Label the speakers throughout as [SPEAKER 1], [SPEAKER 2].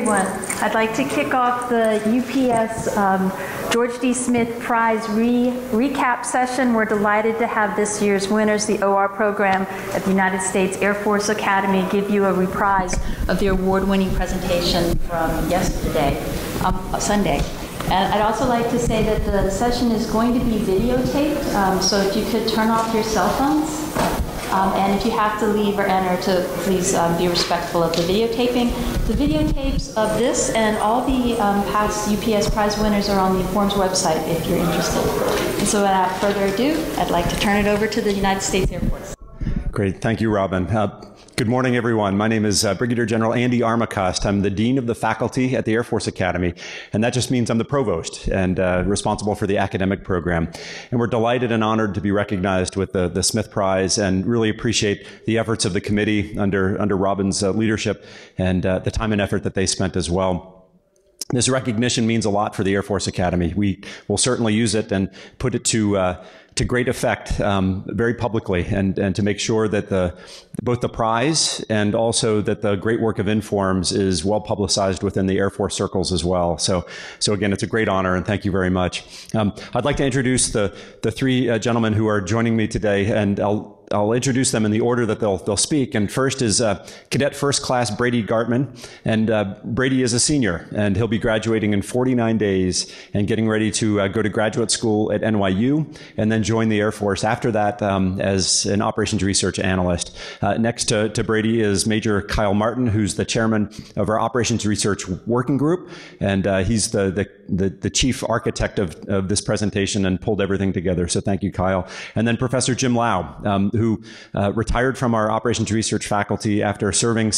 [SPEAKER 1] everyone. I'd like to kick off the UPS George D. Smith Prize recap session. We're delighted to have this year's winners, the OR program at the United States Air Force Academy, give you a reprise of the award-winning presentation from yesterday, Sunday. And I'd also like to say that the session is going to be videotaped, so if you could turn off your cell phones. And if you have to leave or enter, to please be respectful of the videotaping. The videotapes of this and all the past UPS Prize winners are on the Forms website if you're interested. And so without further ado, I'd like to turn it over to the United States Air Force.
[SPEAKER 2] Great. Thank you, Robin. Good morning, everyone. My name is Brigadier General Andy Armacost. I'm the Dean of the Faculty at the Air Force Academy, and that just means I'm the Provost and responsible for the academic program. And we're delighted and honored to be recognized with the Smith Prize, and really appreciate the efforts of the committee under Robin's leadership and the time and effort that they spent as well. This recognition means a lot for the Air Force Academy. We will certainly use it and put it to great effect very publicly, and to make sure that both the prize and also that the great work of Informs is well publicized within the Air Force circles as well. So again, it's a great honor, and thank you very much. I'd like to introduce the three gentlemen who are joining me today, and I'll introduce them in the order that they'll speak. And first is Cadet First Class Brady Gartman. And Brady is a senior, and he'll be graduating in 49 days and getting ready to go to graduate school at NYU, and then join the Air Force after that as an operations research analyst. Next to Brady is Major Kyle Martin, who's the chairman of our operations research working group. And he's the chief architect of this presentation and pulled everything together. So thank you, Kyle. And then Professor Jim Lau, who retired from our operations research faculty after serving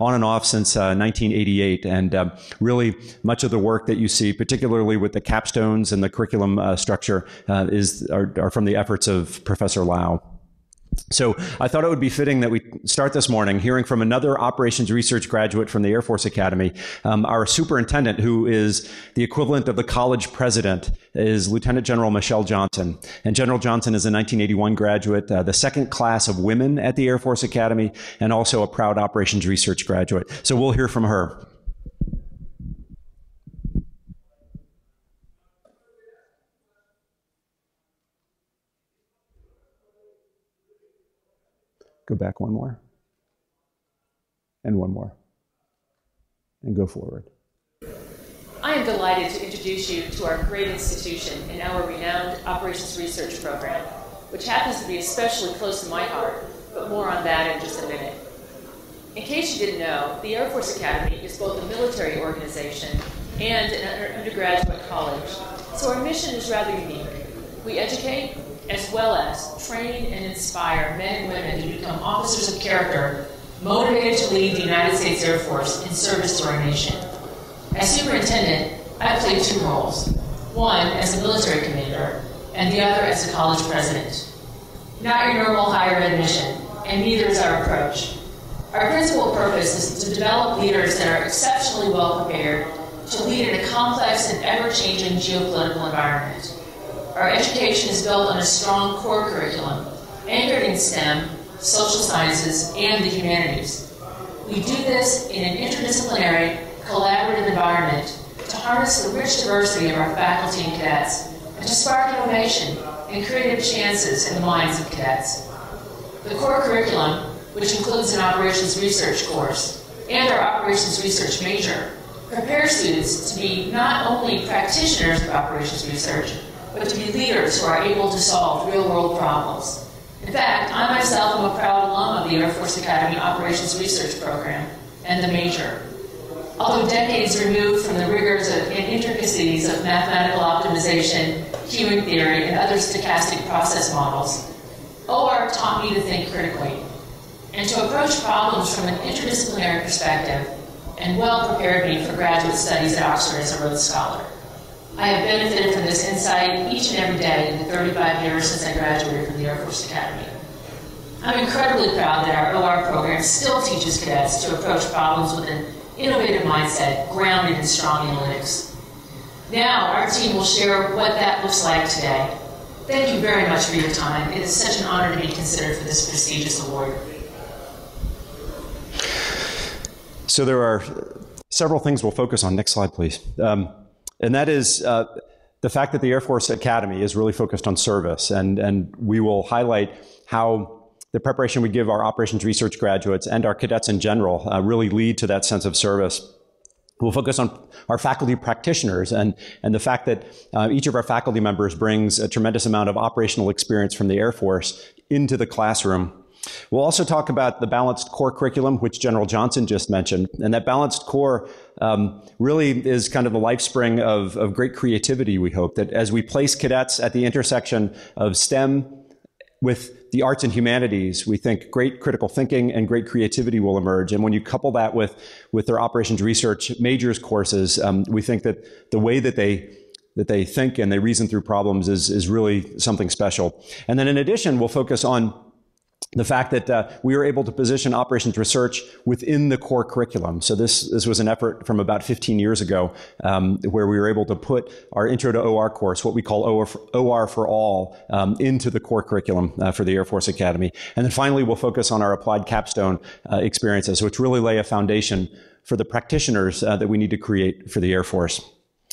[SPEAKER 2] on and off since 1988. And really much of the work that you see, particularly with the capstones and the curriculum structure, are from the efforts of Professor Lau. So I thought it would be fitting that we start this morning hearing from another operations research graduate from the Air Force Academy. Our superintendent, who is the equivalent of the college president, is Lieutenant General Michelle Johnson. And General Johnson is a 1981 graduate, the second class of women at the Air Force Academy, and also a proud operations research graduate. So we'll hear from her. Go back one more, and one more, and go forward.
[SPEAKER 3] I am delighted to introduce you to our great institution and our renowned operations research program, which happens to be especially close to my heart, but more on that in just a minute. In case you didn't know, the Air Force Academy is both a military organization and an undergraduate college, so our mission is rather unique. We educate, as well as train and inspire men and women to become officers of character, motivated to lead the United States Air Force in service to our nation. As superintendent, I played two roles, one as a military commander, and the other as a college president. Not your normal higher ed mission, and neither is our approach. Our principal purpose is to develop leaders that are exceptionally well prepared to lead in a complex and ever-changing geopolitical environment. Our education is built on a strong core curriculum, anchored in STEM, social sciences, and the humanities. We do this in an interdisciplinary, collaborative environment to harness the rich diversity of our faculty and cadets, and to spark innovation and creative chances in the minds of cadets. The core curriculum, which includes an operations research course and our operations research major, prepares students to be not only practitioners of operations research, but to be leaders who are able to solve real-world problems. In fact, I myself am a proud alum of the Air Force Academy Operations Research Program and the major. Although decades removed from the rigors and intricacies of mathematical optimization, queuing theory, and other stochastic process models, OR taught me to think critically and to approach problems from an interdisciplinary perspective, and well prepared me for graduate studies at Oxford as a Rhodes Scholar. I have benefited from this insight each and every day in the 35 years since I graduated from the Air Force Academy. I'm incredibly proud that our OR program still teaches cadets to approach problems with an innovative mindset grounded in strong analytics. Now, our team will share what that looks like today. Thank you very much for your time. It is such an honor to be considered for this prestigious award.
[SPEAKER 2] So there are several things we'll focus on. Next slide, please. And that is the fact that the Air Force Academy is really focused on service. And we will highlight how the preparation we give our operations research graduates and our cadets in general really lead to that sense of service. We'll focus on our faculty practitioners and the fact that each of our faculty members brings a tremendous amount of operational experience from the Air Force into the classroom. We'll also talk about the balanced core curriculum, which General Johnson just mentioned. And that balanced core really is kind of the life spring of great creativity, we hope, that as we place cadets at the intersection of STEM with the arts and humanities, we think great critical thinking and great creativity will emerge. And when you couple that with their operations research majors courses, we think that the way that they think and they reason through problems is really something special. And then in addition, we'll focus on the fact that we were able to position operations research within the core curriculum. So this was an effort from about 15 years ago where we were able to put our Intro to OR course, what we call OR for All, into the core curriculum for the Air Force Academy. And then finally, we'll focus on our applied Capstone experiences, which really lay a foundation for the practitioners that we need to create for the Air Force.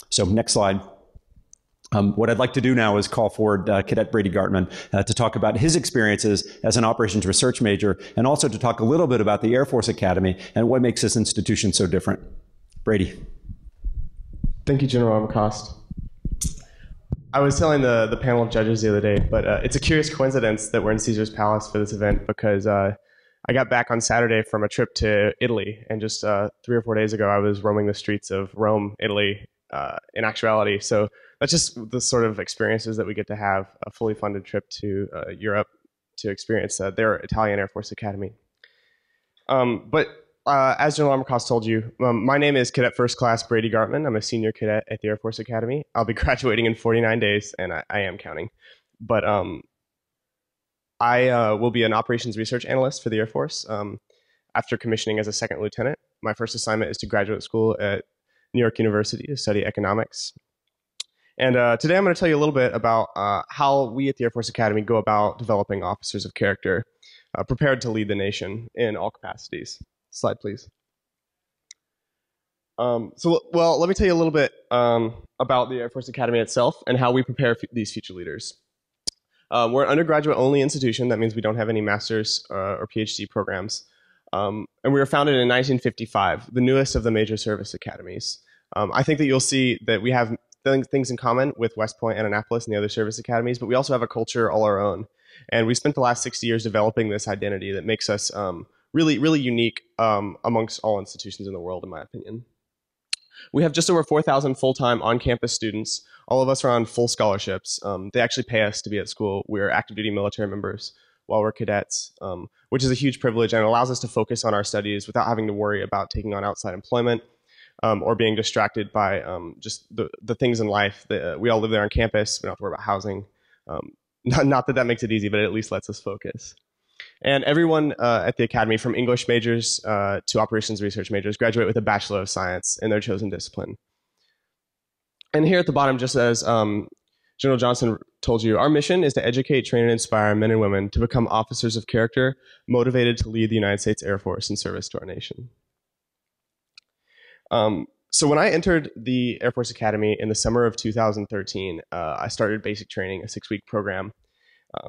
[SPEAKER 2] So next slide. What I'd like to do now is call forward Cadet Brady Gartman to talk about his experiences as an operations research major and also to talk a little bit about the Air Force Academy and what makes this institution so different. Brady.
[SPEAKER 4] Thank you, General Armacost. I was telling the panel of judges the other day, but it's a curious coincidence that we're in Caesar's Palace for this event because I got back on Saturday from a trip to Italy, and just 3 or 4 days ago I was roaming the streets of Rome, Italy, in actuality. So that's just the sort of experiences that we get to have, a fully funded trip to Europe to experience their Italian Air Force Academy. But as General Armacost told you, my name is Cadet First Class Brady Gartman. I'm a senior cadet at the Air Force Academy. I'll be graduating in 49 days, and I am counting. But I will be an operations research analyst for the Air Force after commissioning as a second lieutenant. My first assignment is to graduate school at New York University to study economics. And today I'm going to tell you a little bit about how we at the Air Force Academy go about developing officers of character prepared to lead the nation in all capacities. Slide, please. Well, let me tell you a little bit about the Air Force Academy itself and how we prepare these future leaders. We're an undergraduate-only institution. That means we don't have any master's or PhD programs. And we were founded in 1955, the newest of the major service academies. I think that you'll see that we have things in common with West Point and Annapolis and the other service academies, but we also have a culture all our own. And we spent the last 60 years developing this identity that makes us really, really unique amongst all institutions in the world, in my opinion. We have just over 4,000 full-time on-campus students. All of us are on full scholarships. They actually pay us to be at school. We're active duty military members while we're cadets, which is a huge privilege and allows us to focus on our studies without having to worry about taking on outside employment or being distracted by just the things in life. We all live there on campus. We don't have to worry about housing. Not that that makes it easy, but it at least lets us focus. And everyone at the Academy, from English majors to operations research majors, graduate with a Bachelor of Science in their chosen discipline. And here at the bottom, just as General Johnson told you, our mission is to educate, train, and inspire men and women to become officers of character, motivated to lead the United States Air Force in service to our nation. So when I entered the Air Force Academy in the summer of 2013, I started basic training, a 6-week program,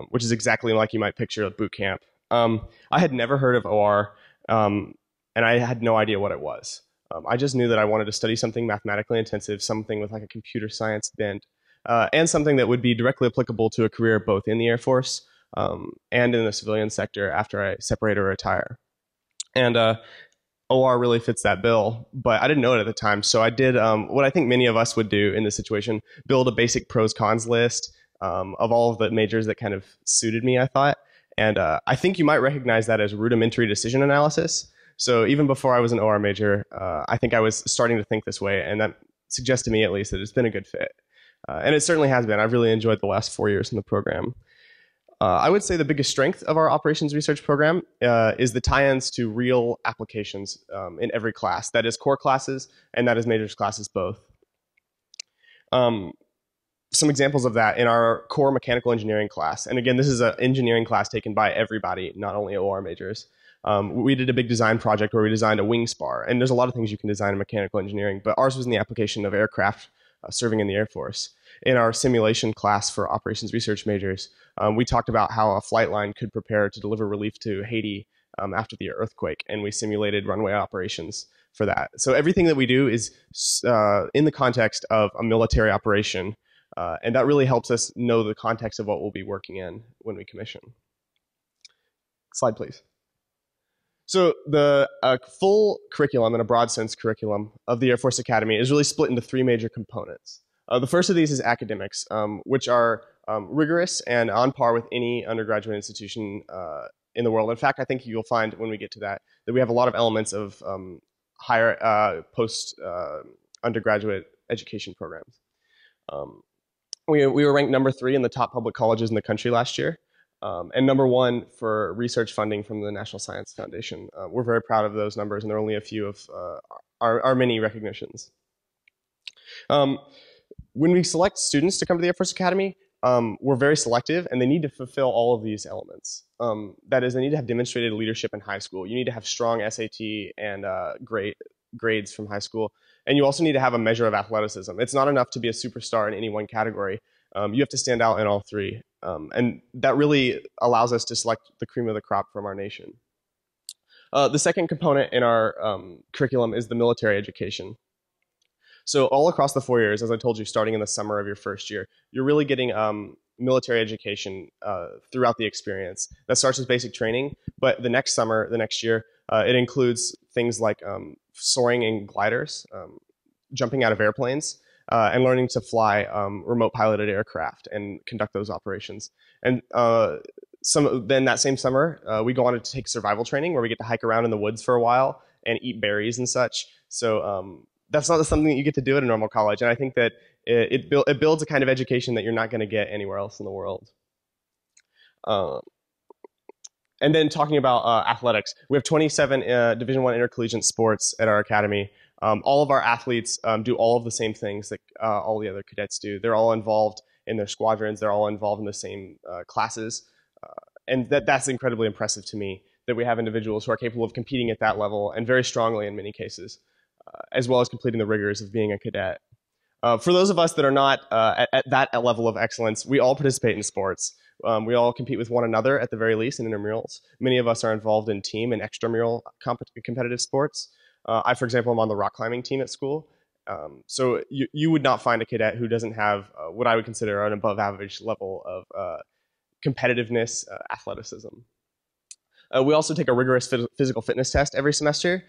[SPEAKER 4] which is exactly like you might picture a boot camp. I had never heard of OR, and I had no idea what it was. I just knew that I wanted to study something mathematically intensive, something with like a computer science bent, and something that would be directly applicable to a career both in the Air Force and in the civilian sector after I separate or retire. And OR really fits that bill, but I didn't know it at the time. So I did what I think many of us would do in this situation, build a basic pros cons list of all of the majors that kind of suited me, I thought. And I think you might recognize that as rudimentary decision analysis. So even before I was an OR major, I think I was starting to think this way, and that suggests to me at least that it's been a good fit. And it certainly has been. I've really enjoyed the last 4 years in the program. I would say the biggest strength of our operations research program is the tie-ins to real applications in every class. That is core classes, and that is majors classes both. Some examples of that in our core mechanical engineering class. And again, this is an engineering class taken by everybody, not only OR majors. We did a big design project where we designed a wing spar, and there's a lot of things you can design in mechanical engineering, but ours was in the application of aircraft serving in the Air Force. In our simulation class for operations research majors, we talked about how a flight line could prepare to deliver relief to Haiti after the earthquake, and we simulated runway operations for that. So everything that we do is in the context of a military operation, and that really helps us know the context of what we'll be working in when we commission. Slide, please. So the full curriculum, in a broad sense curriculum, of the Air Force Academy is really split into three major components. The first of these is academics, which are rigorous and on par with any undergraduate institution in the world. In fact, I think you'll find when we get to that we have a lot of elements of higher post-undergraduate education programs. We were ranked number 3 in the top public colleges in the country last year. And number 1 for research funding from the National Science Foundation. We're very proud of those numbers, and there are only a few of our many recognitions. When we select students to come to the Air Force Academy, we're very selective, and they need to fulfill all of these elements. That is, they need to have demonstrated leadership in high school. You need to have strong SAT and grades from high school. And you also need to have a measure of athleticism. It's not enough to be a superstar in any one category. You have to stand out in all three. And that really allows us to select the cream of the crop from our nation. The second component in our curriculum is the military education. So all across the 4 years, as I told you, starting in the summer of your first year, you're really getting military education throughout the experience. That starts with basic training, but the next summer, the next year, it includes things like soaring in gliders, jumping out of airplanes, and learning to fly remote piloted aircraft and conduct those operations. And then that same summer, we go on to take survival training where we get to hike around in the woods for a while and eat berries and such. So that's not something that you get to do at a normal college. And I think that it builds a kind of education that you're not going to get anywhere else in the world. And then talking about athletics, we have 27 Division I intercollegiate sports at our academy. All of our athletes do all of the same things that all the other cadets do. They're all involved in their squadrons. They're all involved in the same classes. And that's incredibly impressive to me, that we have individuals who are capable of competing at that level, and very strongly in many cases, as well as completing the rigors of being a cadet. For those of us that are not at that level of excellence, we all participate in sports. We all compete with one another at the very least in intramurals. Many of us are involved in team and extramural competitive sports. I, for example, am on the rock climbing team at school. So you would not find a cadet who doesn't have what I would consider an above average level of competitiveness, athleticism. We also take a rigorous physical fitness test every semester.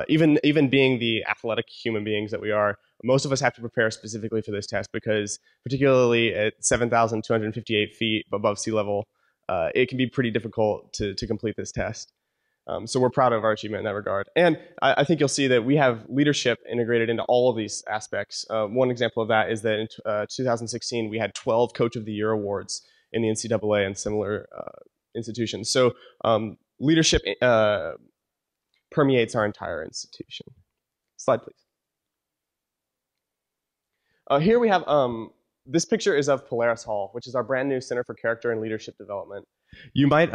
[SPEAKER 4] Even being the athletic human beings that we are, most of us have to prepare specifically for this test because, particularly at 7,258 feet above sea level, it can be pretty difficult to complete this test. So we're proud of our achievement in that regard. And I think you'll see that we have leadership integrated into all of these aspects. One example of that is that in 2016, we had 12 Coach of the Year awards in the NCAA and similar institutions. So leadership permeates our entire institution. Slide, please. Here we have, this picture is of Polaris Hall, which is our brand new Center for Character and Leadership Development. You might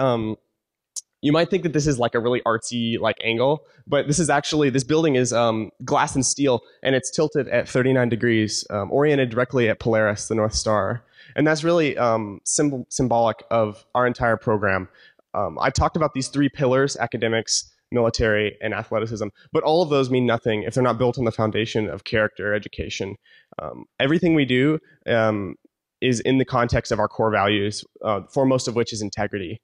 [SPEAKER 4] think that this is like a really artsy angle, but this is actually, this building is glass and steel, and it's tilted at 39 degrees, oriented directly at Polaris, the North Star. And that's really symbolic of our entire program. I talked about these 3 pillars: academics, military, and athleticism. But all of those mean nothing if they're not built on the foundation of character education. Everything we do is in the context of our core values, foremost of which is integrity.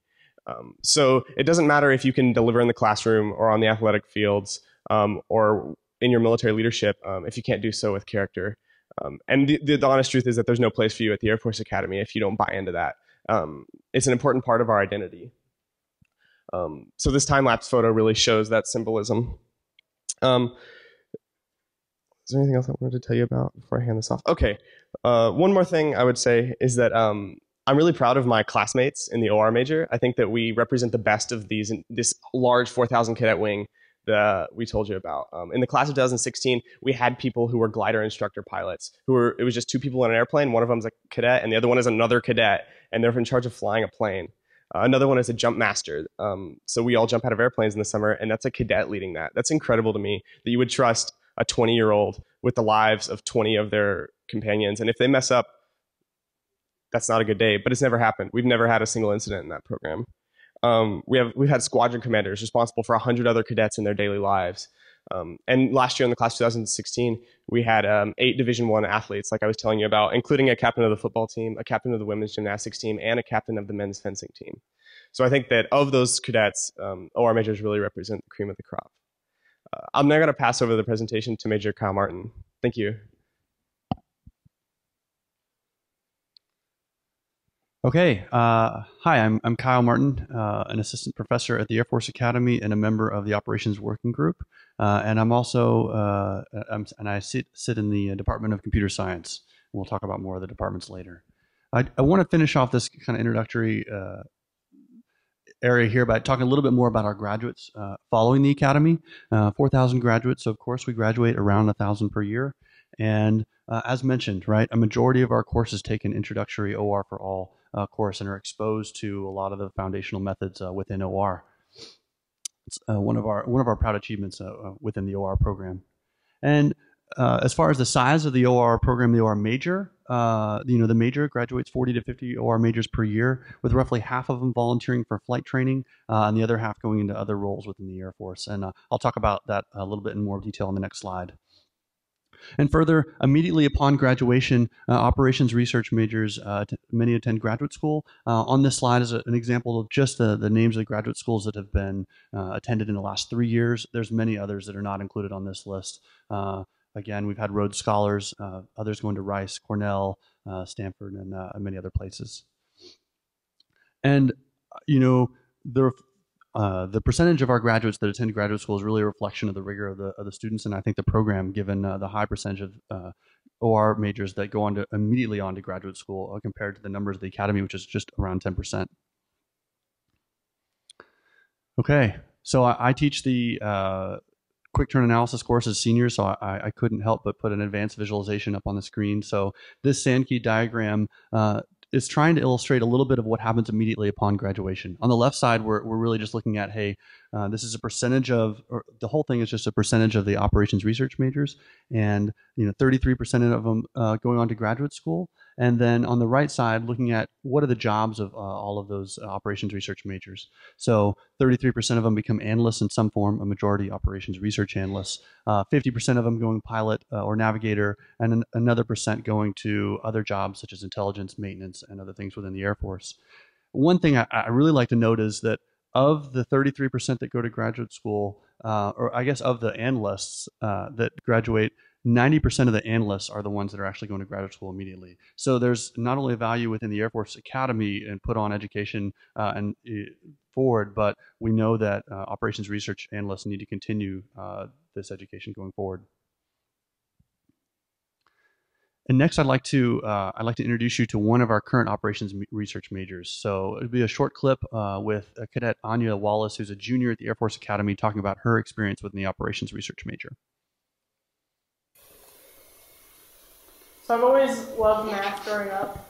[SPEAKER 4] So it doesn't matter if you can deliver in the classroom or on the athletic fields or in your military leadership if you can't do so with character. And the honest truth is that there's no place for you at the Air Force Academy if you don't buy into that. It's an important part of our identity. So this time-lapse photo really shows that symbolism. Is there anything else I wanted to tell you about before I hand this off? Okay. One more thing I would say is that I'm really proud of my classmates in the OR major. I think that we represent the best of this large 4,000 cadet wing that we told you about. In the class of 2016, we had people who were glider instructor pilots. It was just 2 people in an airplane. One of them is a cadet, and the other one is another cadet, and they're in charge of flying a plane. Another one is a jump master. So we all jump out of airplanes in the summer, and that's a cadet leading that. That's incredible to me that you would trust a 20-year-old with the lives of 20 of their companions. And if they mess up, that's not a good day, but it's never happened. We've never had a single incident in that program. We've had squadron commanders responsible for 100 other cadets in their daily lives. And last year in the class 2016, we had 8 Division I athletes, like I was telling you about, including a captain of the football team, a captain of the women's gymnastics team, and a captain of the men's fencing team. So I think that of those cadets, OR majors really represent the cream of the crop. I'm now going to pass over the presentation to Major Kyle Martin. Thank you.
[SPEAKER 5] Okay. Hi, I'm Kyle Martin, an assistant professor at the Air Force Academy and a member of the Operations Working Group. And I'm also, I sit in the Department of Computer Science. We'll talk about more of the departments later. I want to finish off this kind of introductory area here by talking a little bit more about our graduates following the Academy. 4,000 graduates, so of course we graduate around 1,000 per year. And as mentioned, right, a majority of our courses take an introductory OR for all course and are exposed to a lot of the foundational methods within OR. It's one of our proud achievements within the OR program. And as far as the size of the OR program, the OR major, the major graduates 40 to 50 OR majors per year, with roughly half of them volunteering for flight training and the other half going into other roles within the Air Force. And I'll talk about that a little bit in more detail in the next slide. And further, immediately upon graduation, operations research majors, many attend graduate school. On this slide is an example of just the names of the graduate schools that have been attended in the last 3 years. There's many others that are not included on this list. Again, we've had Rhodes Scholars, others going to Rice, Cornell, Stanford, and many other places. And, the percentage of our graduates that attend graduate school is really a reflection of the rigor of the students, and I think the program, given the high percentage of OR majors that go on immediately on to graduate school compared to the numbers of the Academy, which is just around 10%. Okay, so I teach the quick turn analysis course as seniors, so I couldn't help but put an advanced visualization up on the screen. So this Sankey diagram is trying to illustrate a little bit of what happens immediately upon graduation. On the left side, we're really just looking at, hey, this is a percentage of, or the whole thing is just a percentage of the operations research majors, and 33% of them going on to graduate school. And then on the right side, looking at what are the jobs of all of those operations research majors. So 33% of them become analysts in some form, a majority operations research analysts. 50% of them going pilot or navigator, and another percent going to other jobs such as intelligence, maintenance, and other things within the Air Force. One thing I really like to note is that of the 33% that go to graduate school, or I guess of the analysts that graduate, 90% of the analysts are the ones that are actually going to graduate school immediately. So there's not only a value within the Air Force Academy and put on education and forward, but we know that operations research analysts need to continue this education going forward. And next, I'd like to introduce you to one of our current operations research majors. So it'll be a short clip with Cadet Anya Wallace, who's a junior at the Air Force Academy, talking about her experience within the operations research major.
[SPEAKER 6] So I've always loved math growing up.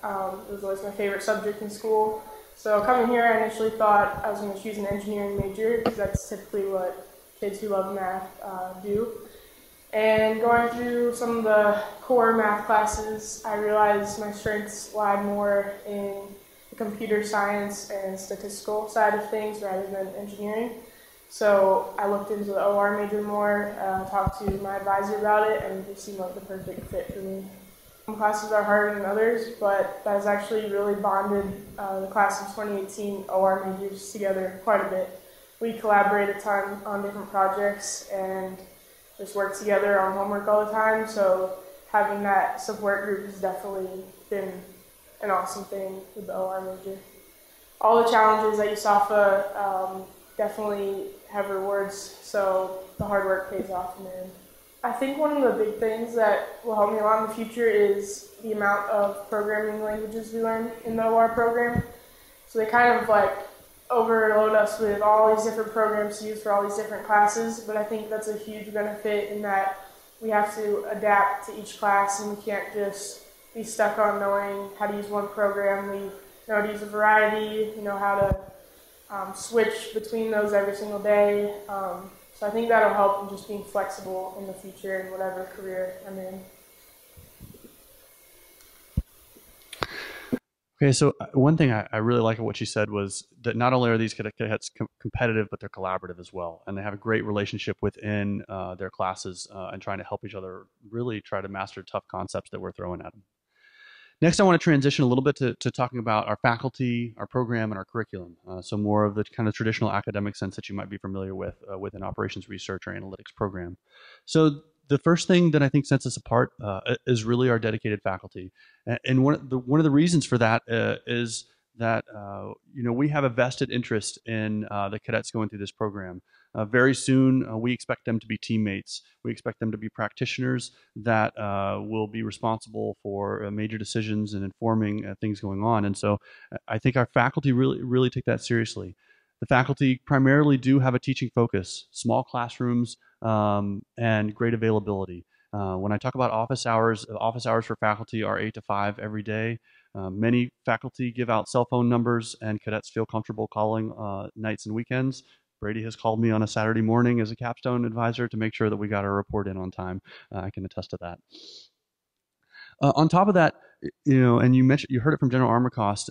[SPEAKER 6] It was always my favorite subject in school. So coming here, I initially thought I was going to choose an engineering major because that's typically what kids who love math do. And going through some of the core math classes, I realized my strengths lied more in the computer science and statistical side of things rather than engineering. So I looked into the OR major more, talked to my advisor about it, and it seemed like the perfect fit for me. Some classes are harder than others, but that has actually really bonded the class of 2018 OR majors together quite a bit. We collaborate a ton on different projects and just work together on homework all the time, so having that support group has definitely been an awesome thing with the OR major. All the challenges at USAFA definitely have rewards, so the hard work pays off in the end. I think one of the big things that will help me a lot in the future is the amount of programming languages we learn in the OR program. So they kind of like overload us with all these different programs to use for all these different classes, but I think that's a huge benefit in that we have to adapt to each class and we can't just be stuck on knowing how to use one program. We know how to use a variety, we know how to switch between those every single day. So I think that'll help in just being flexible in the future in whatever career I'm in.
[SPEAKER 5] Okay, so one thing I really like what she said was that not only are these cadets competitive, but they're collaborative as well, and they have a great relationship within their classes and trying to help each other really try to master tough concepts that we're throwing at them. Next, I want to transition a little bit to talking about our faculty, our program, and our curriculum. So more of the kind of traditional academic sense that you might be familiar with an operations research or analytics program. So the first thing that I think sets us apart is really our dedicated faculty. And one of the reasons for that is that we have a vested interest in the cadets going through this program. Very soon, we expect them to be teammates. We expect them to be practitioners that will be responsible for major decisions and informing things going on. And so I think our faculty really take that seriously. The faculty primarily do have a teaching focus, small classrooms, and great availability. When I talk about office hours for faculty are 8 to 5 every day. Many faculty give out cell phone numbers, and cadets feel comfortable calling nights and weekends. Brady has called me on a Saturday morning as a Capstone advisor to make sure that we got our report in on time. I can attest to that. On top of that, and you heard it from General Armacost,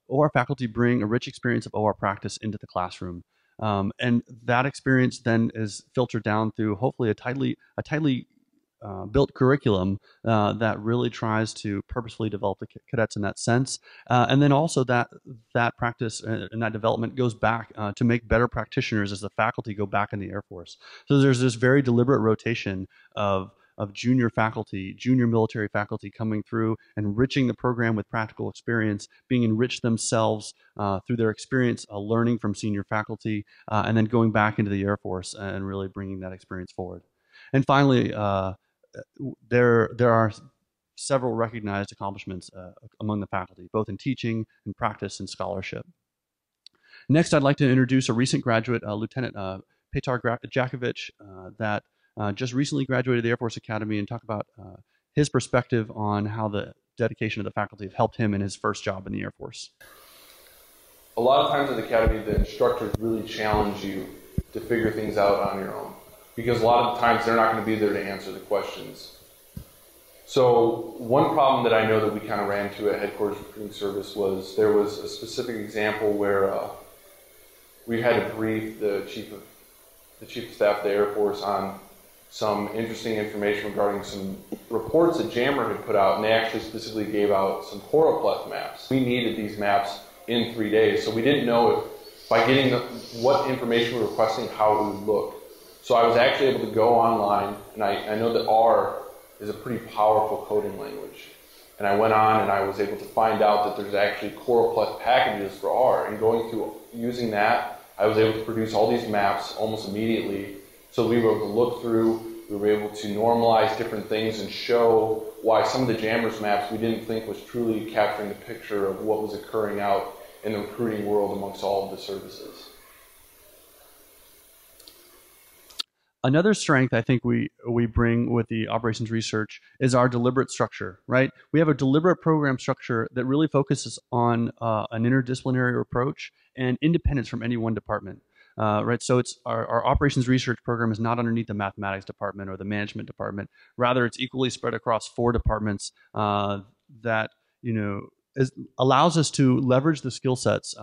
[SPEAKER 5] OR faculty bring a rich experience of OR practice into the classroom. And that experience then is filtered down through hopefully a tightly built curriculum that really tries to purposefully develop the cadets in that sense. And then also that practice and that development goes back to make better practitioners as the faculty go back in the Air Force. So there's this very deliberate rotation of junior military faculty coming through, enriching the program with practical experience, being enriched themselves through their experience learning from senior faculty, and then going back into the Air Force and really bringing that experience forward. And finally, there are several recognized accomplishments among the faculty, both in teaching and practice and scholarship. Next, I'd like to introduce a recent graduate, Lieutenant Petar Jakovic, that just recently graduated the Air Force Academy, and talk about his perspective on how the dedication of the faculty have helped him in his first job in the Air Force.
[SPEAKER 7] A lot of times at the Academy, the instructors really challenge you to figure things out on your own, because a lot of the times they're not going to be there to answer the questions. So one problem that I know that we kind of ran into at Headquarters Recruiting Service was there was a specific example where we had to brief the chief of staff of the Air Force on some interesting information regarding some reports that Jammer had put out, and they actually specifically gave out some choropleth maps. We needed these maps in 3 days, so we didn't know if by getting what information we were requesting, how it would look. So I was actually able to go online, and I know that R is a pretty powerful coding language. And I went on and I was able to find out that there's actually choropleth packages for R, and going through using that, I was able to produce all these maps almost immediately. So we were able to look through, we were able to normalize different things and show why some of the Jammers maps we didn't think was truly capturing the picture of what was occurring out in the recruiting world amongst all of the services.
[SPEAKER 5] Another strength I think we bring with the operations research is our deliberate structure, right? We have a deliberate program structure that really focuses on an interdisciplinary approach and independence from any one department. Right, so it's our operations research program is not underneath the mathematics department or the management department. Rather, it's equally spread across 4 departments that allows us to leverage the skill sets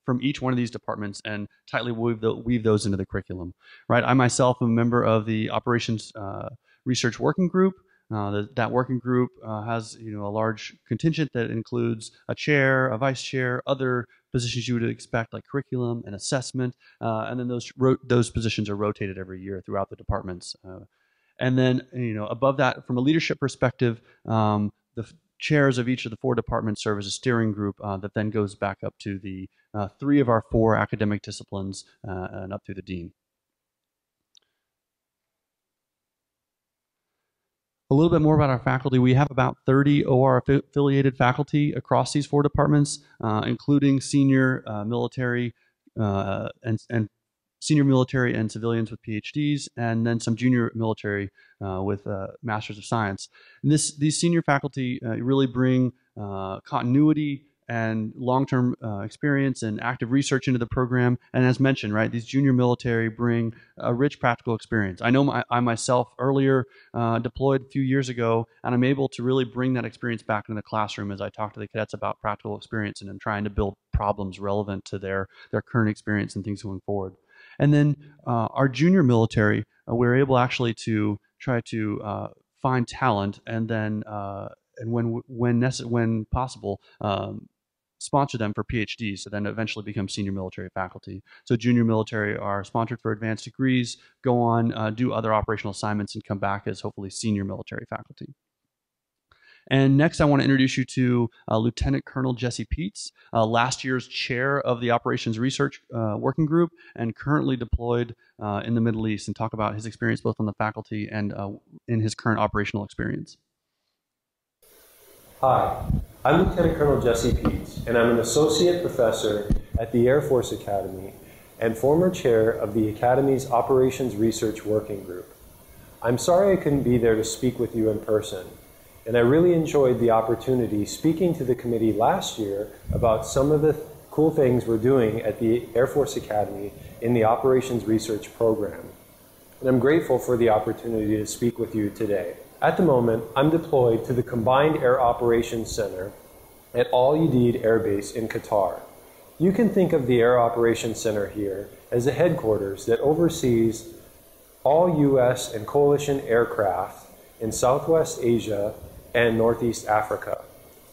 [SPEAKER 5] from each one of these departments and tightly weave those into the curriculum. Right, I myself am a member of the operations research working group. That working group has a large contingent that includes a chair, a vice chair, other positions you would expect like curriculum and assessment, and then those positions are rotated every year throughout the departments. And then above that, from a leadership perspective, the chairs of each of the 4 departments serve as a steering group that then goes back up to the 3 of our 4 academic disciplines and up through the dean. A little bit more about our faculty. We have about 30 OR affiliated faculty across these 4 departments, including senior military and senior military and civilians with PhDs, and then some junior military with Masters of Science. And these senior faculty really bring continuity and long-term experience and active research into the program. And as mentioned, right, these junior military bring a rich practical experience. I know I myself earlier deployed a few years ago, and I'm able to really bring that experience back into the classroom as I talk to the cadets about practical experience and I'm trying to build problems relevant to their current experience and things going forward. And then our junior military, we're able actually to try to find talent and then and when possible, sponsor them for PhDs, so then eventually become senior military faculty. So junior military are sponsored for advanced degrees, go on, do other operational assignments, and come back as hopefully senior military faculty. And next, I want to introduce you to Lieutenant Colonel Jesse Peets, last year's chair of the Operations Research Working Group and currently deployed in the Middle East, and talk about his experience both on the faculty and in his current operational experience.
[SPEAKER 8] Hi, I'm Lieutenant Colonel Jesse Peets, and I'm an associate professor at the Air Force Academy and former chair of the Academy's Operations Research Working Group. I'm sorry I couldn't be there to speak with you in person, and I really enjoyed the opportunity speaking to the committee last year about some of the cool things we're doing at the Air Force Academy in the Operations Research Program. And I'm grateful for the opportunity to speak with you today. At the moment, I'm deployed to the Combined Air Operations Center at Al Udeid Air Base in Qatar. You can think of the Air Operations Center here as a headquarters that oversees all U.S. and coalition aircraft in Southwest Asia and Northeast Africa.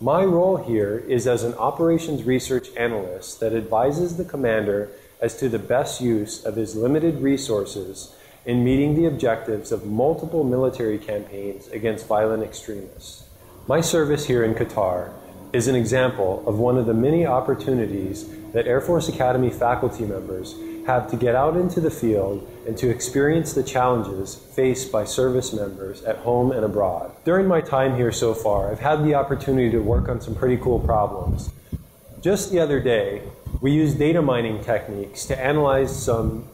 [SPEAKER 8] My role here is as an operations research analyst that advises the commander as to the best use of his limited resources in meeting the objectives of multiple military campaigns against violent extremists. My service here in Qatar is an example of one of the many opportunities that Air Force Academy faculty members have to get out into the field and to experience the challenges faced by service members at home and abroad. During my time here so far, I've had the opportunity to work on some pretty cool problems. Just the other day, we used data mining techniques to analyze some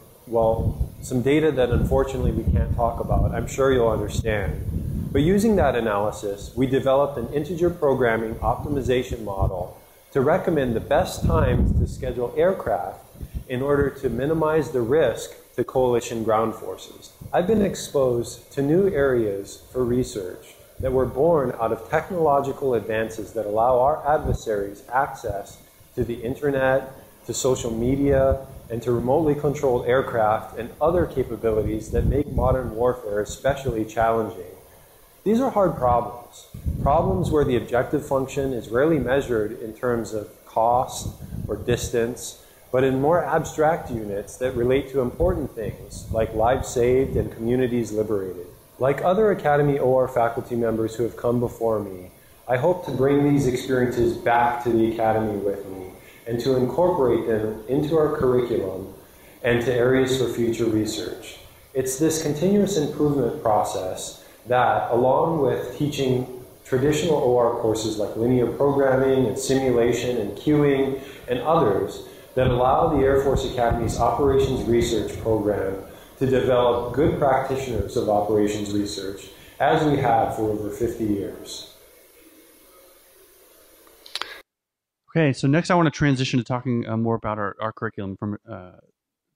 [SPEAKER 8] data that unfortunately we can't talk about. I'm sure you'll understand. But using that analysis, we developed an integer programming optimization model to recommend the best times to schedule aircraft in order to minimize the risk to coalition ground forces. I've been exposed to new areas for research that were born out of technological advances that allow our adversaries access to the internet, to social media, and to remotely controlled aircraft and other capabilities that make modern warfare especially challenging. These are hard problems, problems where the objective function is rarely measured in terms of cost or distance, but in more abstract units that relate to important things like lives saved and communities liberated. Like other Academy OR faculty members who have come before me, I hope to bring these experiences back to the Academy with me and to incorporate them into our curriculum and to areas for future research. It's this continuous improvement process that, along with teaching traditional OR courses like linear programming and simulation and queuing and others, that allow the Air Force Academy's Operations Research Program to develop good practitioners of operations research, as we have for over 50 years.
[SPEAKER 5] Okay, so next I want to transition to talking more about our curriculum from a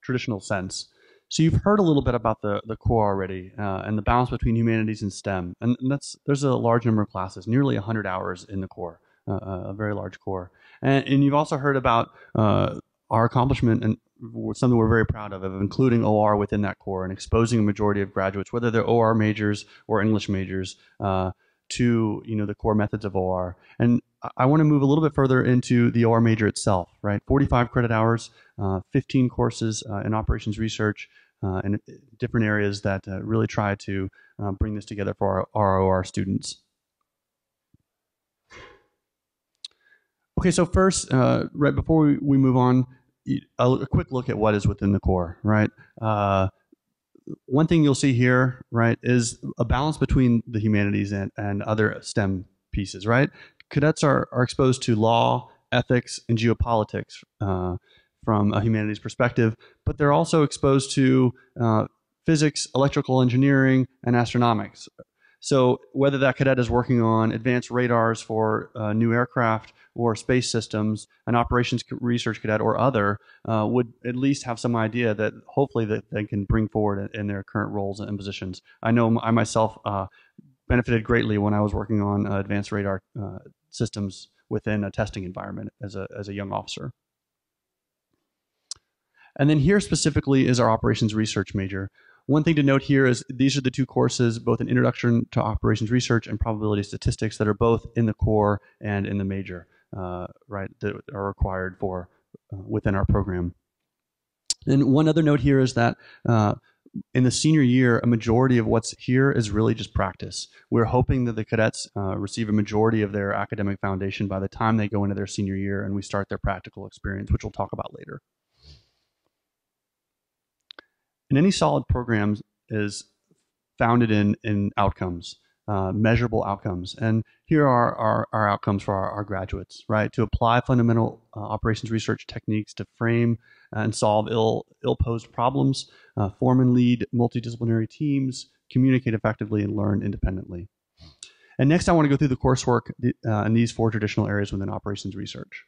[SPEAKER 5] traditional sense. So you've heard a little bit about the core already and the balance between humanities and STEM. And there's a large number of classes, nearly 100 hours in the core, a very large core. And you've also heard about our accomplishment and something we're very proud of including OR within that core and exposing a majority of graduates, whether they're OR majors or English majors, to the core methods of OR. And I want to move a little bit further into the OR major itself, right? 45 credit hours, 15 courses in operations research, and different areas that really try to bring this together for our OR students. Okay, so first, right before we move on, a quick look at what is within the core, right? One thing you'll see here, right, is a balance between the humanities and other STEM pieces, right? Cadets are exposed to law, ethics, and geopolitics from a humanities perspective, but they're also exposed to physics, electrical engineering, and astronomics. So whether that cadet is working on advanced radars for new aircraft or space systems, an operations research cadet or other would at least have some idea that hopefully that they can bring forward in their current roles and positions. I know I myself benefited greatly when I was working on advanced radar systems within a testing environment as a young officer. And then here specifically is our operations research major. One thing to note here is these are the two courses, both an introduction to operations research and probability statistics, that are both in the core and in the major, right, that are required for within our program. And one other note here is that in the senior year, a majority of what's here is really just practice. We're hoping that the cadets receive a majority of their academic foundation by the time they go into their senior year and we start their practical experience, which we'll talk about later. And any solid program is founded in outcomes, measurable outcomes. And here are our outcomes for our graduates, right? To apply fundamental operations research techniques to frame and solve ill-posed problems, form and lead multidisciplinary teams, communicate effectively, and learn independently. And next, I want to go through the coursework in these 4 traditional areas within operations research.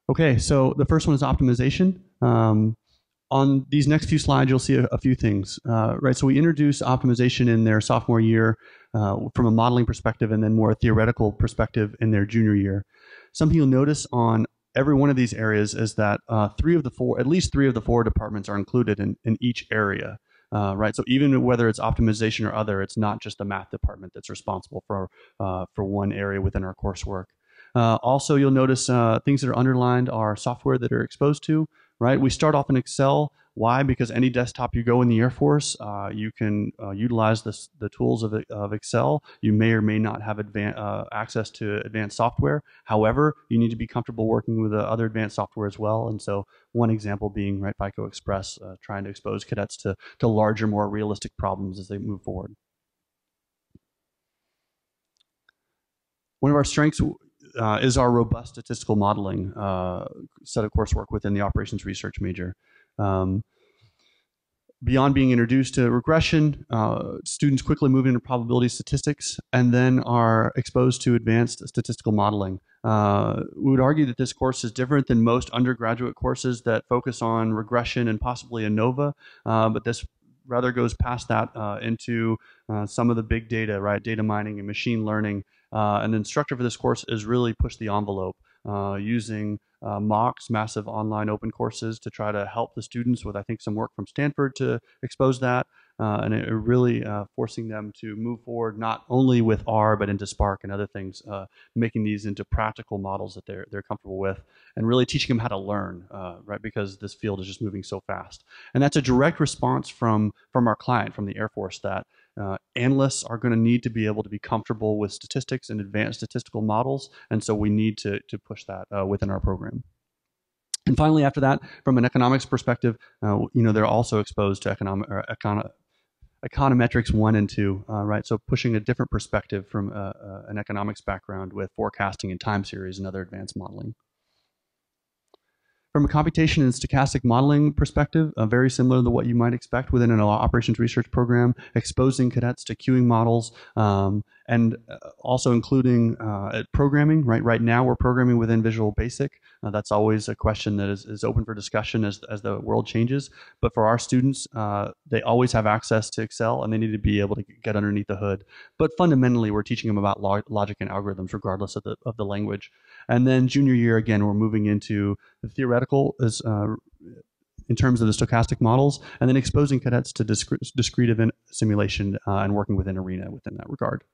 [SPEAKER 5] Okay, so the first one is optimization. On these next few slides, you'll see a few things, right? So we introduce optimization in their sophomore year from a modeling perspective, and then more theoretical perspective in their junior year. Something you'll notice on every one of these areas is that at least three of the four departments are included in each area. Right, so even whether it's optimization or other, it's not just the math department that's responsible for one area within our coursework. Also, you'll notice things that are underlined are software that are exposed to, right? We start off in Excel. Why? Because any desktop you go in the Air Force, you can utilize the tools of Excel. You may or may not have access to advanced software. However, you need to be comfortable working with other advanced software as well. And so one example being, right, FICO Express, trying to expose cadets to larger, more realistic problems as they move forward. One of our strengths is our robust statistical modeling set of coursework within the operations research major. Beyond being introduced to regression, students quickly move into probability statistics and then are exposed to advanced statistical modeling. We would argue that this course is different than most undergraduate courses that focus on regression and possibly ANOVA, but this rather goes past that into some of the big data, right? Data mining and machine learning. And the instructor for this course is really push the envelope using mocks, massive online open courses to try to help the students with, I think, some work from Stanford to expose that. And it really forcing them to move forward not only with R, but into Spark and other things, making these into practical models that they're comfortable with, and really teaching them how to learn, right? Because this field is just moving so fast. And that's a direct response from our client, from the Air Force, that analysts are going to need to be able to be comfortable with statistics and advanced statistical models, and so we need to push that within our program. And finally, after that, from an economics perspective, they're also exposed to econometrics 1 and 2, right? So pushing a different perspective from an economics background with forecasting and time series and other advanced modeling. From a computation and stochastic modeling perspective, very similar to what you might expect within an operations research program, exposing cadets to queuing models, and also including programming. Right now, we're programming within Visual Basic. That's always a question that is open for discussion as the world changes. But for our students, they always have access to Excel, and they need to be able to get underneath the hood. But fundamentally, we're teaching them about logic and algorithms, regardless of the language. And then junior year, again, we're moving into the theoretical as in terms of the stochastic models, and then exposing cadets to discrete event simulation and working within ARENA within that regard.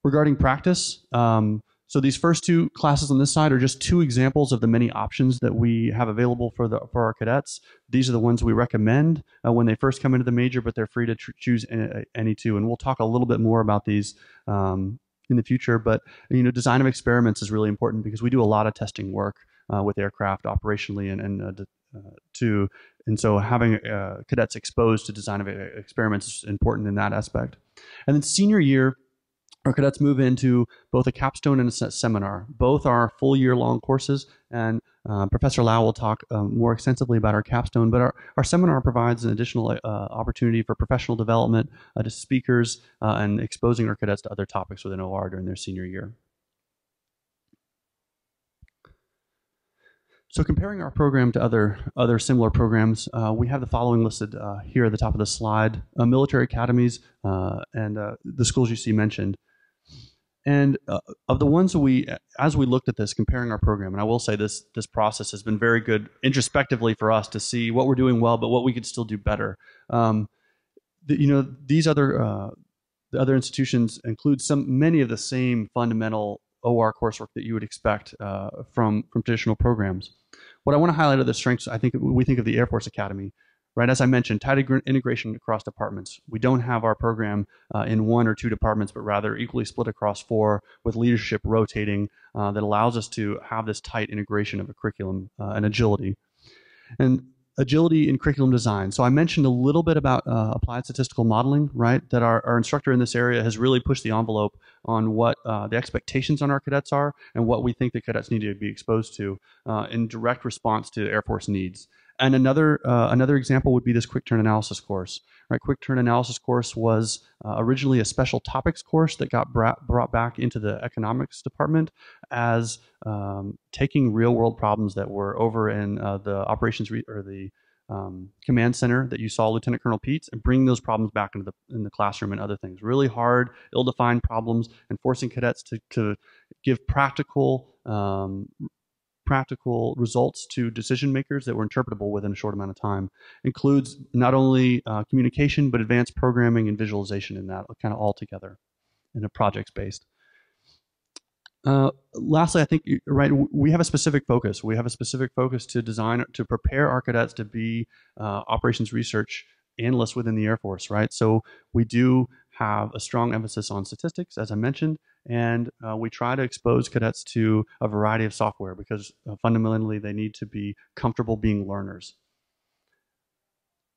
[SPEAKER 5] Regarding practice, so these first two classes on this side are just two examples of the many options that we have available for our cadets. These are the ones we recommend when they first come into the major, but they're free to choose any two. And we'll talk a little bit more about these in the future. But design of experiments is really important because we do a lot of testing work with aircraft operationally and so having cadets exposed to design of experiments is important in that aspect. And then senior year, our cadets move into both a capstone and a seminar. Both are full year-long courses, and Professor Lau will talk more extensively about our capstone, but our seminar provides an additional opportunity for professional development to speakers and exposing our cadets to other topics within OR during their senior year. So comparing our program to other similar programs, we have the following listed here at the top of the slide: military academies and the schools you see mentioned. And of the ones as we looked at this, comparing our program, and I will say this process has been very good introspectively for us to see what we're doing well, but what we could still do better. These the other institutions include many of the same fundamental OR coursework that you would expect from traditional programs. What I want to highlight are the strengths. We think of the Air Force Academy. Right, as I mentioned, tight integration across departments. We don't have our program in 1 or 2 departments, but rather equally split across 4, with leadership rotating that allows us to have this tight integration of a curriculum and agility. And agility in curriculum design. So I mentioned a little bit about applied statistical modeling, right? That our instructor in this area has really pushed the envelope on what the expectations on our cadets are and what we think the cadets need to be exposed to in direct response to Air Force needs. And another example would be this quick turn analysis course. Right, quick turn analysis course was originally a special topics course that got brought back into the economics department as taking real world problems that were over in the operations or the command center that you saw Lieutenant Colonel Peets, and bringing those problems back into the classroom and other things. Really hard, ill-defined problems, and forcing cadets to give practical results to decision makers that were interpretable within a short amount of time. Includes not only communication, but advanced programming and visualization in that, kind of all together in a projects based. Lastly, I think, right, we have a specific focus. We have a specific focus to design, to prepare our cadets to be operations research analysts within the Air Force, right? So we do have a strong emphasis on statistics, as I mentioned, and we try to expose cadets to a variety of software because fundamentally they need to be comfortable being learners.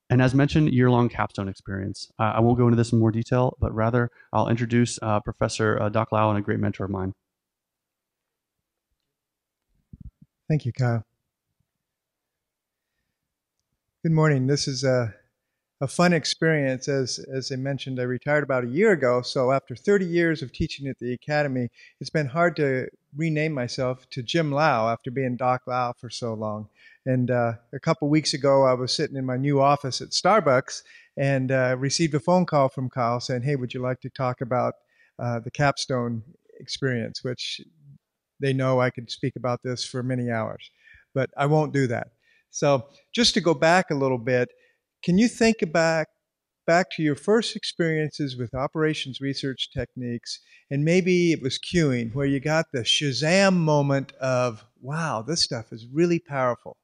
[SPEAKER 5] And as mentioned, year-long capstone experience. I won't go into this in more detail, but rather I'll introduce Professor Doc Lau, and a great mentor of mine.
[SPEAKER 9] Thank you, Kyle. Good morning. This is a fun experience. As I mentioned, I retired about a year ago, so after 30 years of teaching at the Academy, it's been hard to rename myself to Jim Lau after being Doc Lau for so long. And a couple weeks ago, I was sitting in my new office at Starbucks and received a phone call from Kyle saying, hey, would you like to talk about the Capstone experience, which they know I could speak about this for many hours, but I won't do that. So just to go back a little bit, can you think back to your first experiences with operations research techniques, and maybe it was queuing, where you got the Shazam moment of, wow, this stuff is really powerful.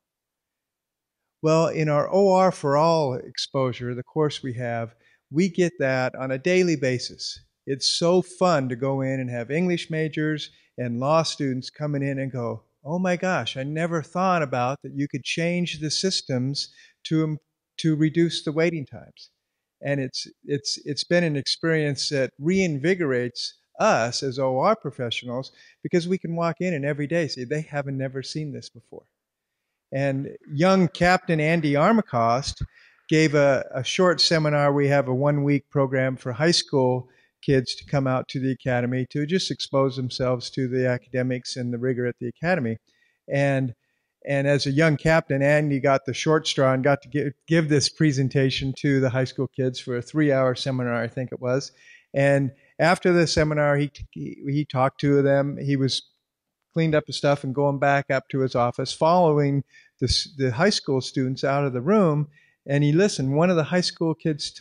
[SPEAKER 9] Well, in our OR for All exposure, the course we have, we get that on a daily basis. It's so fun to go in and have English majors and law students coming in and go, oh my gosh, I never thought about that you could change the systems to reduce the waiting times. And it's been an experience that reinvigorates us as OR professionals, because we can walk in and every day say, they haven't never seen this before. And young Captain Andy Armacost gave a short seminar. We have a 1-week program for high school kids to come out to the Academy to just expose themselves to the academics and the rigor at the Academy. And as a young captain, Andy got the short straw and got to give this presentation to the high school kids for a 3-hour seminar, I think it was. And after the seminar, he talked to them. He was cleaned up his stuff and going back up to his office, following the high school students out of the room. And he listened. One of the high school kids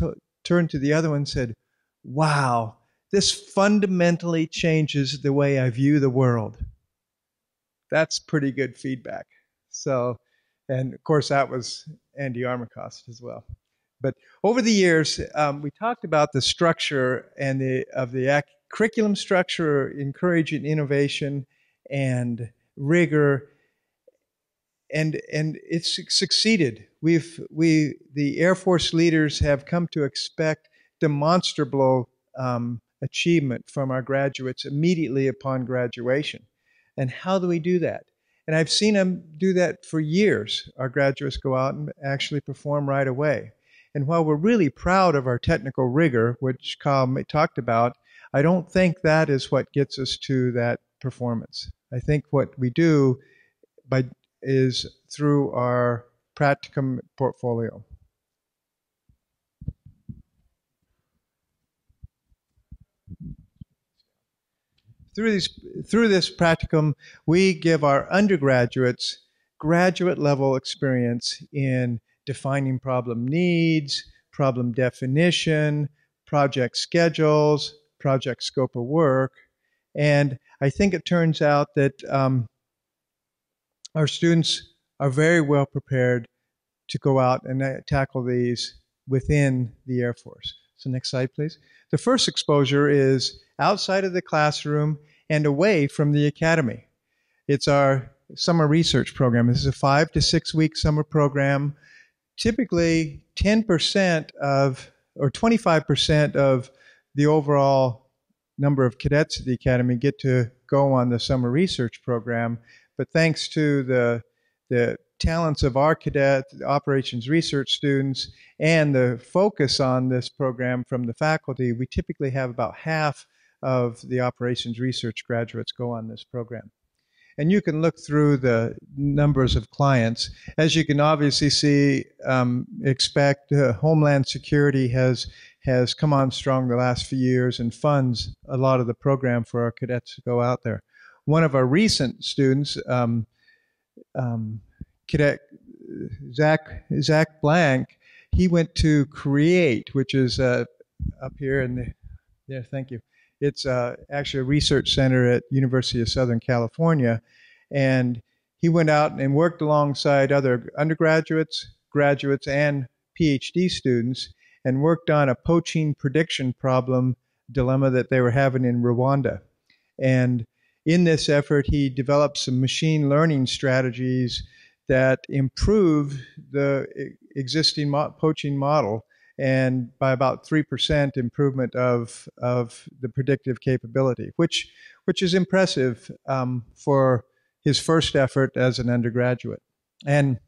[SPEAKER 9] turned to the other one and said, wow, this fundamentally changes the way I view the world. That's pretty good feedback. So, and of course, that was Andy Armacost as well. But over the years, we talked about the structure and the curriculum structure, encouraging innovation and rigor, and it's succeeded. The Air Force leaders have come to expect demonstrable achievement from our graduates immediately upon graduation. And how do we do that? And I've seen them do that for years. Our graduates go out and actually perform right away. And while we're really proud of our technical rigor, which Kyle talked about, I don't think that is what gets us to that performance. I think what we do is through our practicum portfolio. Through this practicum, we give our undergraduates graduate level experience in defining problem needs, problem definition, project schedules, project scope of work. And I think it turns out that our students are very well prepared to go out and tackle these within the Air Force. So next slide, please. The first exposure is outside of the classroom and away from the academy. It's our summer research program. This is a 5 to 6 week summer program. Typically 10% of, or 25% of the overall number of cadets at the academy get to go on the summer research program. But thanks to the talents of our cadet operations research students and the focus on this program from the faculty, we typically have about half of the operations research graduates go on this program. And you can look through the numbers of clients. As you can obviously see, expect Homeland Security has come on strong the last few years and funds a lot of the program for our cadets to go out there. One of our recent students, Cadet Zach Blank, he went to CREATE, which is up here in the, yeah, thank you. It's actually a research center at University of Southern California. And he went out and worked alongside other undergraduates, graduates, and PhD students and worked on a poaching prediction problem dilemma that they were having in Rwanda. And in this effort, he developed some machine learning strategies that improve the existing poaching model, and by about 3% improvement of the predictive capability, which is impressive for his first effort as an undergraduate. And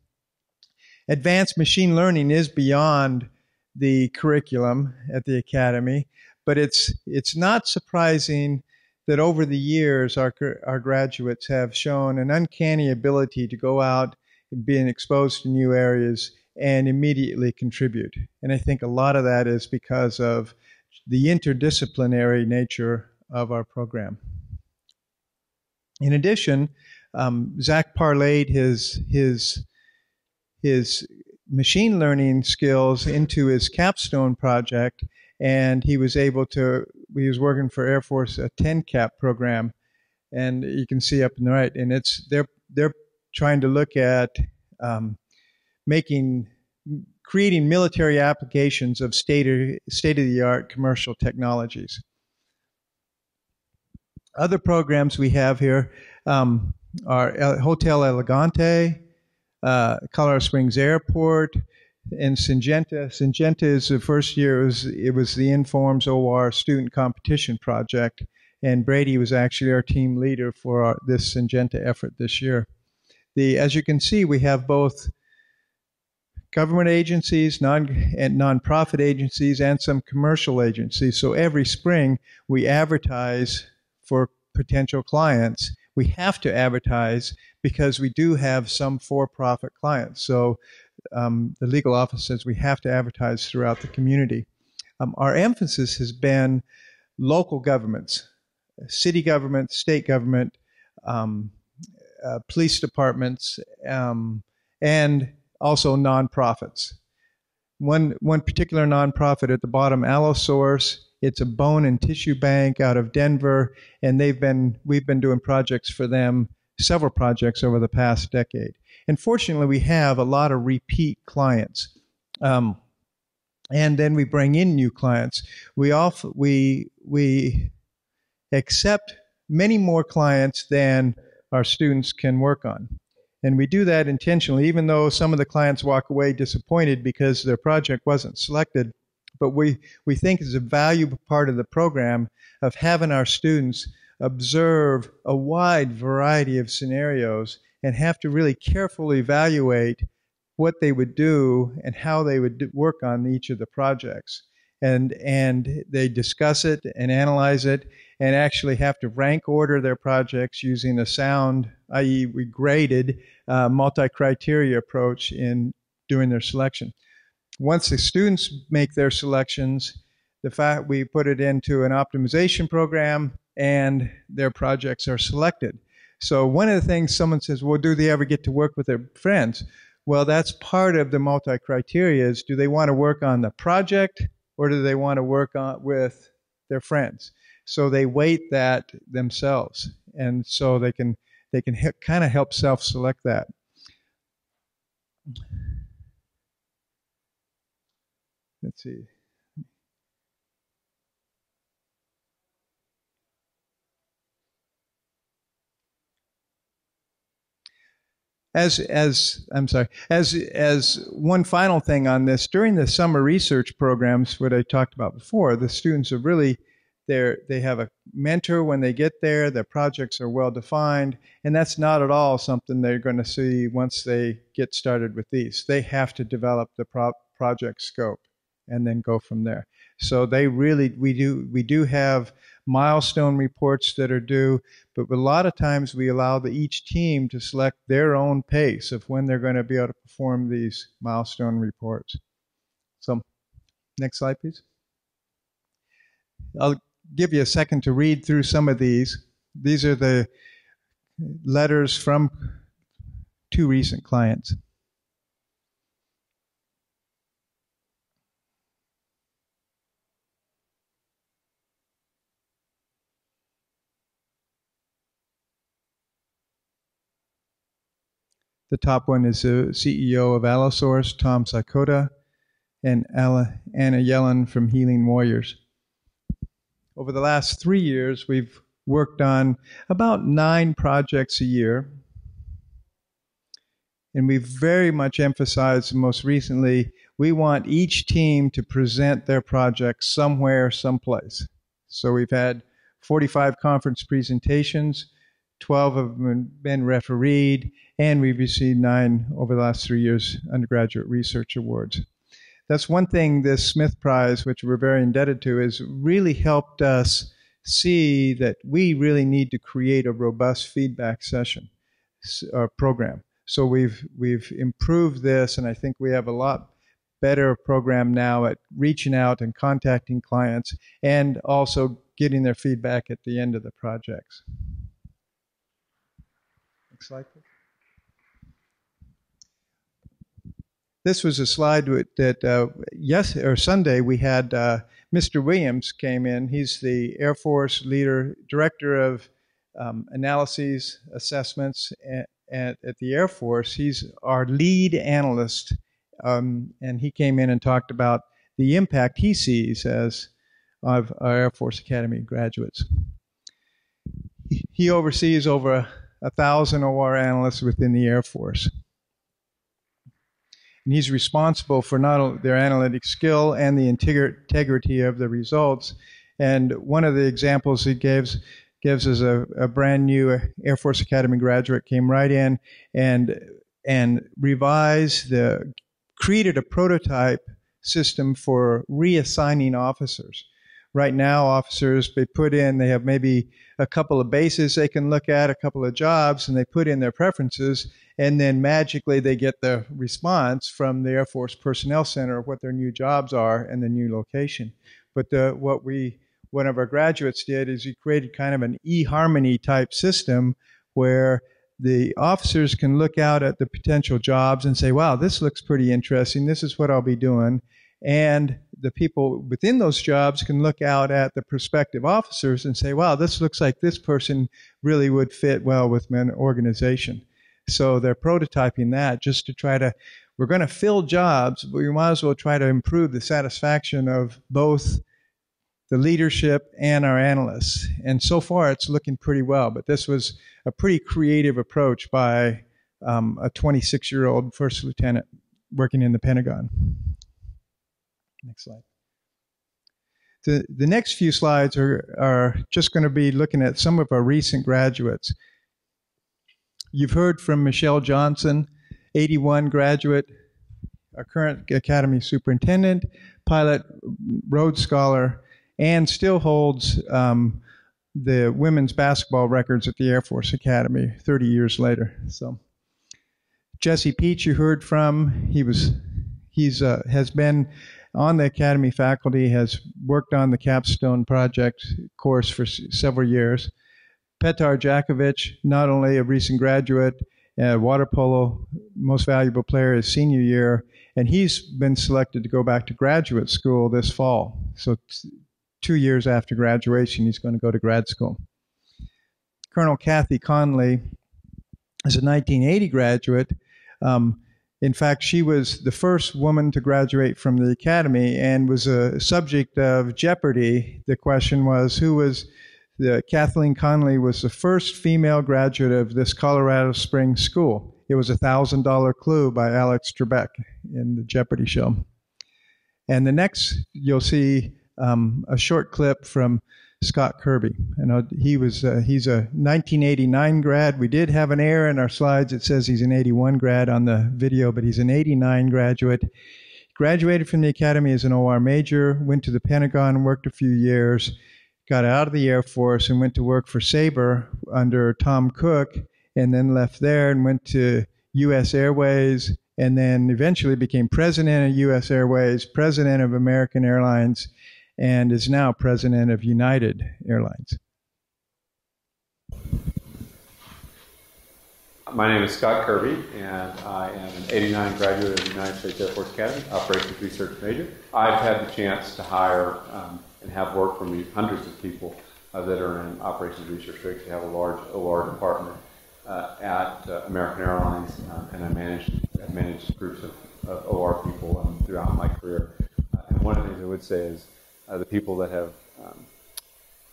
[SPEAKER 9] advanced machine learning is beyond the curriculum at the academy, but it's not surprising that over the years our graduates have shown an uncanny ability to go out and being exposed to new areas and immediately contribute. And I think a lot of that is because of the interdisciplinary nature of our program. In addition, Zach parlayed his machine learning skills into his Capstone project, and he was working for Air Force a 10-cap program, and you can see up in the right, and they're trying to look at creating military applications of state-of-the-art commercial technologies. Other programs we have here are Hotel Elegante, Colorado Springs Airport, and Syngenta. Syngenta is the first year, it was the Informs OR student competition project, and Brady was actually our team leader for this Syngenta effort this year. As you can see, we have both government agencies, nonprofit agencies, and some commercial agencies. So every spring, we advertise for potential clients. We have to advertise because we do have some for-profit clients. So the legal office says we have to advertise throughout the community. Our emphasis has been local governments, city government, state government, police departments, and also nonprofits. One particular nonprofit at the bottom, Allosource, it's a bone and tissue bank out of Denver, and we've been doing projects for them, several projects over the past decade. And fortunately, we have a lot of repeat clients. And then we bring in new clients. We accept many more clients than our students can work on. And we do that intentionally, even though some of the clients walk away disappointed because their project wasn't selected. but we think is a valuable part of the program of having our students observe a wide variety of scenarios and have to really carefully evaluate what they would do and how they would work on each of the projects. And they discuss it and analyze it and actually have to rank order their projects using a sound, i.e. we graded multi-criteria approach in doing their selection. Once the students make their selections, we put it into an optimization program and their projects are selected. So one of the things someone says, well, do they ever get to work with their friends? Well, that's part of the multi-criteria is, do they want to work on the project or do they want to work with their friends? So they weight that themselves. And so they can kind of help self-select that. Let's see. As one final thing on this, during the summer research programs, what I talked about before, the students are really they have a mentor when they get there, their projects are well defined, and that's not at all something they're going to see once they get started with these. They have to develop the project scope and then go from there. So we do have milestone reports that are due, but a lot of times we allow each team to select their own pace of when they're going to be able to perform these milestone reports. So next slide, please. I'll give you a second to read through some of these. These are the letters from 2 recent clients. The top one is the CEO of Allosource, Tom Sakota, and Anna Yellen from Healing Warriors. Over the last 3 years, we've worked on about 9 projects a year. And we've very much emphasized, most recently, we want each team to present their project somewhere, someplace. So we've had 45 conference presentations, 12 of them have been refereed, and we've received 9 over the last 3 years undergraduate research awards. That's one thing this Smith Prize, which we're very indebted to, has really helped us see that we really need to create a robust feedback session program. So we've improved this, and I think we have a lot better program now at reaching out and contacting clients and also getting their feedback at the end of the projects. Next slide, please. This was a slide that Sunday we had Mr. Williams came in. He's the Air Force director of analyses, assessments at the Air Force. He's our lead analyst, and he came in and talked about the impact he sees as of our Air Force Academy graduates. He oversees over 1,000 OR analysts within the Air Force. And he's responsible for not only their analytic skill and the integrity of the results. And one of the examples he gives us a brand new Air Force Academy graduate came right in and created a prototype system for reassigning officers. Right now, officers, they have maybe a couple of bases they can look at, a couple of jobs, and they put in their preferences, and then magically they get the response from the Air Force Personnel Center of what their new jobs are and the new location. But what one of our graduates did is he created kind of an eHarmony type system where the officers can look out at the potential jobs and say, wow, this looks pretty interesting. This is what I'll be doing. And the people within those jobs can look out at the prospective officers and say, wow, this looks like this person really would fit well with my organization. So they're prototyping that just to we're going to fill jobs, but we might as well try to improve the satisfaction of both the leadership and our analysts. And so far it's looking pretty well, but this was a pretty creative approach by a 26-year-old first lieutenant working in the Pentagon. Next slide. The next few slides are just going to be looking at some of our recent graduates. You've heard from Michelle Johnson, 81 graduate, our current Academy Superintendent, pilot, Rhodes Scholar, and still holds the women's basketball records at the Air Force Academy 30 years later. So, Jesse Peach, you heard from, has been on the Academy faculty, has worked on the Capstone project course for several years. Petar Jakovic, not only a recent graduate, water polo most valuable player his senior year, and he's been selected to go back to graduate school this fall. So 2 years after graduation, he's going to go to grad school. Colonel Kathy Conley is a 1980 graduate. In fact, she was the first woman to graduate from the Academy and was a subject of Jeopardy! The question was, Kathleen Conley was the first female graduate of this Colorado Springs school. It was a $1,000 clue by Alex Trebek in the Jeopardy! Show. And the next, you'll see a short clip from Scott Kirby. And he's a 1989 grad. We did have an error in our slides. It says he's an 81 grad on the video, but he's an 89 graduate. Graduated from the Academy as an OR major, went to the Pentagon, worked a few years, got out of the Air Force and went to work for Sabre under Tom Cook, and then left there and went to U.S. Airways, and then eventually became president of U.S. Airways, president of American Airlines, and is now president of United Airlines.
[SPEAKER 10] My name is Scott Kirby, and I am an 89 graduate of the United States Air Force Academy, operations research major. I've had the chance to hire and have worked for me hundreds of people that are in operations research. We actually have a large OR department at American Airlines, and I've managed groups of OR people throughout my career. And one of the things I would say is the people that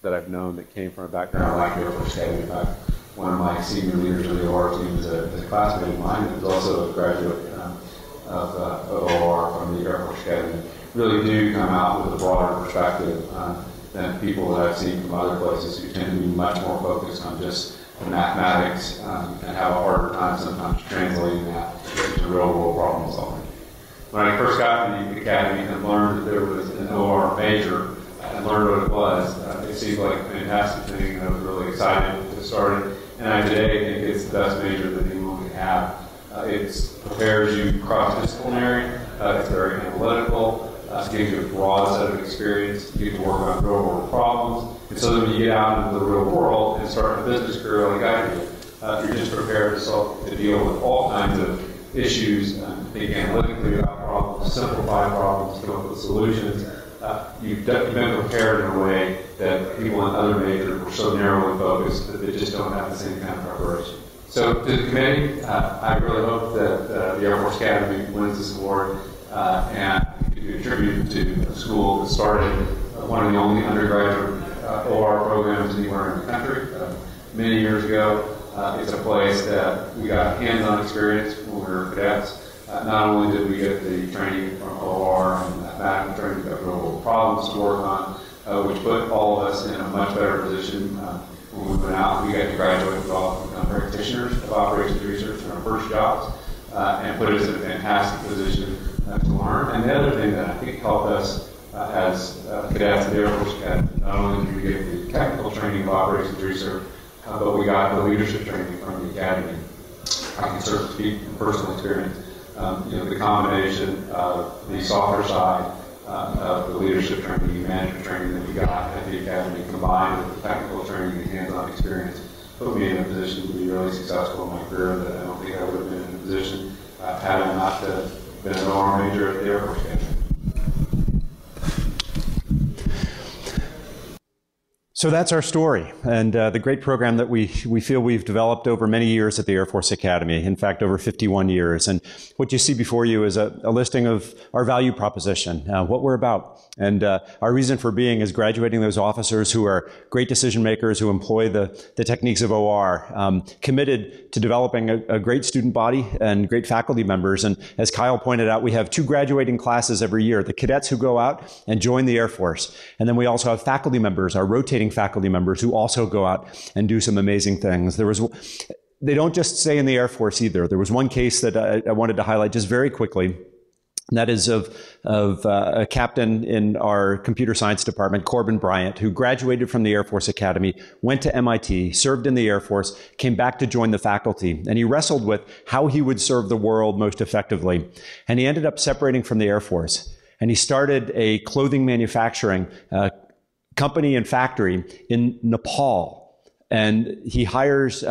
[SPEAKER 10] I've known that came from a background like Air Force Academy. In fact, one of my senior leaders of the OR team is a classmate of mine who's also a graduate of OR from the Air Force Academy. Really do come out with a broader perspective than people that I've seen from other places who tend to be much more focused on just the mathematics and have a harder time sometimes translating that into real-world problem solving. When I first got to the Academy and learned that there was an OR major and learned what it was, it seemed like a fantastic thing, and I was really excited to start it. And today I think it's the best major that anyone can have. It prepares you cross-disciplinary, it's very analytical, gives you a broad set of experience, you get to work on real-world problems, and so that when you get out into the real world and start a business career like I did, you're just prepared to deal with all kinds of issues, think analytically about problems, simplify problems, come up with solutions. You've been prepared in a way that people in other majors were so narrowly focused that they just don't have the same kind of preparation. So to the committee, I really hope that the Air Force Academy wins this award and contribute to a school that started one of the only undergraduate OR programs anywhere in the country many years ago. It's a place that we got hands-on experience when we were cadets. Not only did we get the training from OR and mathematical training, we got real problems to work on, which put all of us in a much better position when we went out. We got to graduate with all become practitioners of operations research in our first jobs and put us in a fantastic position to learn. And the other thing that I think helped us as cadets at the Air Force Academy, not only did we get the technical training of operations research, but we got the leadership training from the Academy. I can certainly speak from personal experience. The combination of the softer side of the leadership training and management training that we got at the Academy combined with the technical training and hands-on experience put me in a position to be really successful in my career that I don't think I would have been in a position had I not been an OR major at the Air Force Academy.
[SPEAKER 2] So that's our story, and the great program that we feel we've developed over many years at the Air Force Academy, in fact, over 51 years. And what you see before you is a listing of our value proposition, what we're about. And our reason for being is graduating those officers who are great decision makers, who employ the techniques of OR, committed to developing a great student body and great faculty members. And as Kyle pointed out, we have 2 graduating classes every year, the cadets who go out and join the Air Force. And then we also have faculty members, our rotating faculty members, who also go out and do some amazing things. They don't just stay in the Air Force either. There was one case that I wanted to highlight just very quickly. And that is of a captain in our computer science department, Corbin Bryant, who graduated from the Air Force Academy, went to MIT, served in the Air Force, came back to join the faculty, and he wrestled with how he would serve the world most effectively. And he ended up separating from the Air Force. And he started a clothing manufacturing company and factory in Nepal. And he hires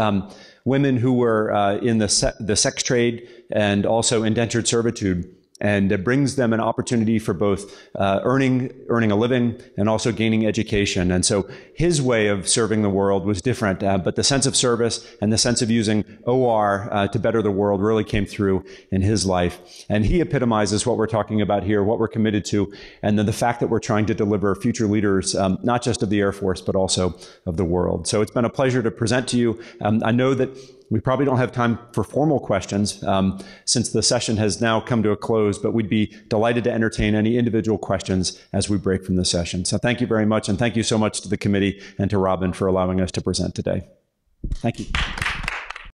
[SPEAKER 2] women who were in the sex trade and also indentured servitude, and it brings them an opportunity for both earning a living and also gaining education. And so his way of serving the world was different, but the sense of service and the sense of using OR to better the world really came through in his life. And he epitomizes what we're talking about here, what we're committed to, and then the fact that we're trying to deliver future leaders, not just of the Air Force, but also of the world. So it's been a pleasure to present to you. I know that we probably don't have time for formal questions since the session has now come to a close, but we'd be delighted to entertain any individual questions as we break from the session. So thank you very much, and thank you so much to the committee and to Robin for allowing us to present today. Thank you.